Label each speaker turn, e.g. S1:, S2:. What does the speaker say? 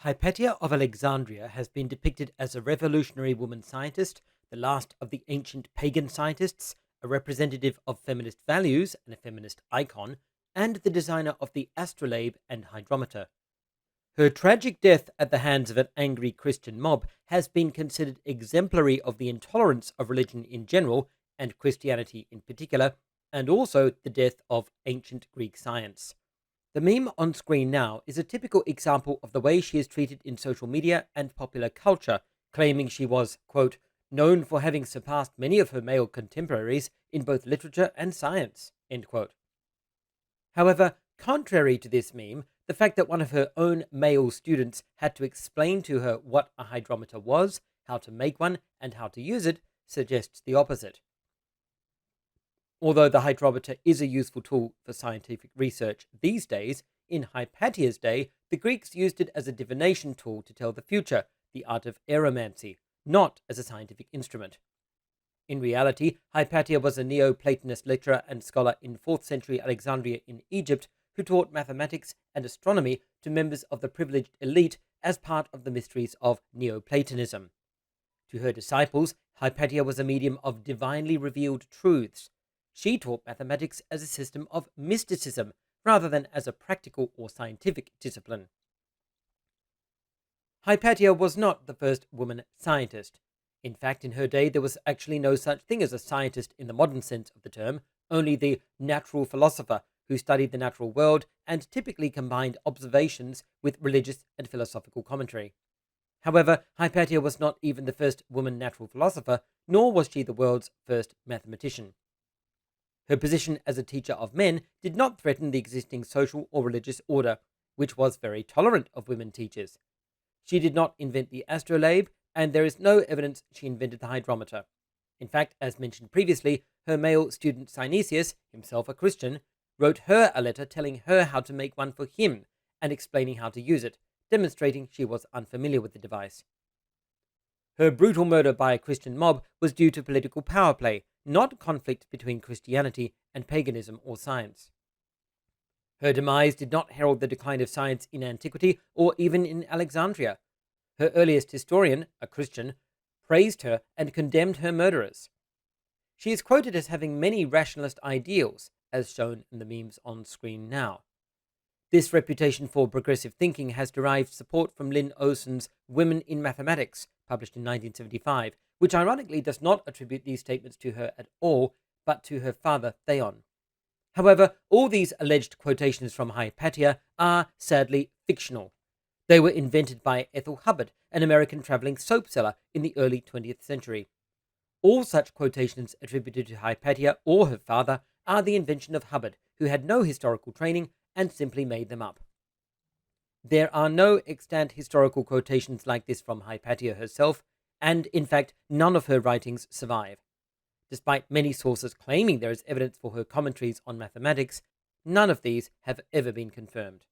S1: Hypatia of Alexandria has been depicted as a revolutionary woman scientist, the last of the ancient pagan scientists, a representative of feminist values and a feminist icon, and the designer of the astrolabe and hydrometer. Her tragic death at the hands of an angry Christian mob has been considered exemplary of the intolerance of religion in general, and Christianity in particular, and also the death of ancient Greek science. The meme on screen now is a typical example of the way she is treated in social media and popular culture, claiming she was, quote, known for having surpassed many of her male contemporaries in both literature and science, end quote. However, contrary to this meme, the fact that one of her own male students had to explain to her what a hydrometer was, how to make one, and how to use it suggests the opposite. Although the hydrometer is a useful tool for scientific research these days, in Hypatia's day, the Greeks used it as a divination tool to tell the future, the art of aeromancy, not as a scientific instrument. In reality, Hypatia was a neo-platonist lecturer and scholar in 4th century Alexandria in Egypt who taught mathematics and astronomy to members of the privileged elite as part of the mysteries of neo-platonism. To her disciples, Hypatia was a medium of divinely revealed truths. She taught mathematics as a system of mysticism rather than as a practical or scientific discipline. Hypatia was not the first woman scientist. In fact, in her day, there was actually no such thing as a scientist in the modern sense of the term, only the natural philosopher who studied the natural world and typically combined observations with religious and philosophical commentary. However, Hypatia was not even the first woman natural philosopher, nor was she the world's first mathematician. Her position as a teacher of men did not threaten the existing social or religious order, which was very tolerant of women teachers. She did not invent the astrolabe, and there is no evidence she invented the hydrometer. In fact, as mentioned previously, her male student Synesius, himself a Christian, wrote her a letter telling her how to make one for him and explaining how to use it, demonstrating she was unfamiliar with the device. Her brutal murder by a Christian mob was due to political power play, not conflict between Christianity and paganism or science. Her demise did not herald the decline of science in antiquity or even in Alexandria. Her earliest historian, a Christian, praised her and condemned her murderers. She is quoted as having many rationalist ideals, as shown in the memes on screen now. This reputation for progressive thinking has derived support from Lynn Olson's Women in Mathematics, published in 1975, which ironically does not attribute these statements to her at all, but to her father, Theon. However, all these alleged quotations from Hypatia are sadly fictional. They were invented by Ethel Hubbard, an American traveling soap seller in the early 20th century. All such quotations attributed to Hypatia or her father are the invention of Hubbard, who had no historical training and simply made them up. There are no extant historical quotations like this from Hypatia herself, and in fact, none of her writings survive. Despite many sources claiming there is evidence for her commentaries on mathematics, none of these have ever been confirmed.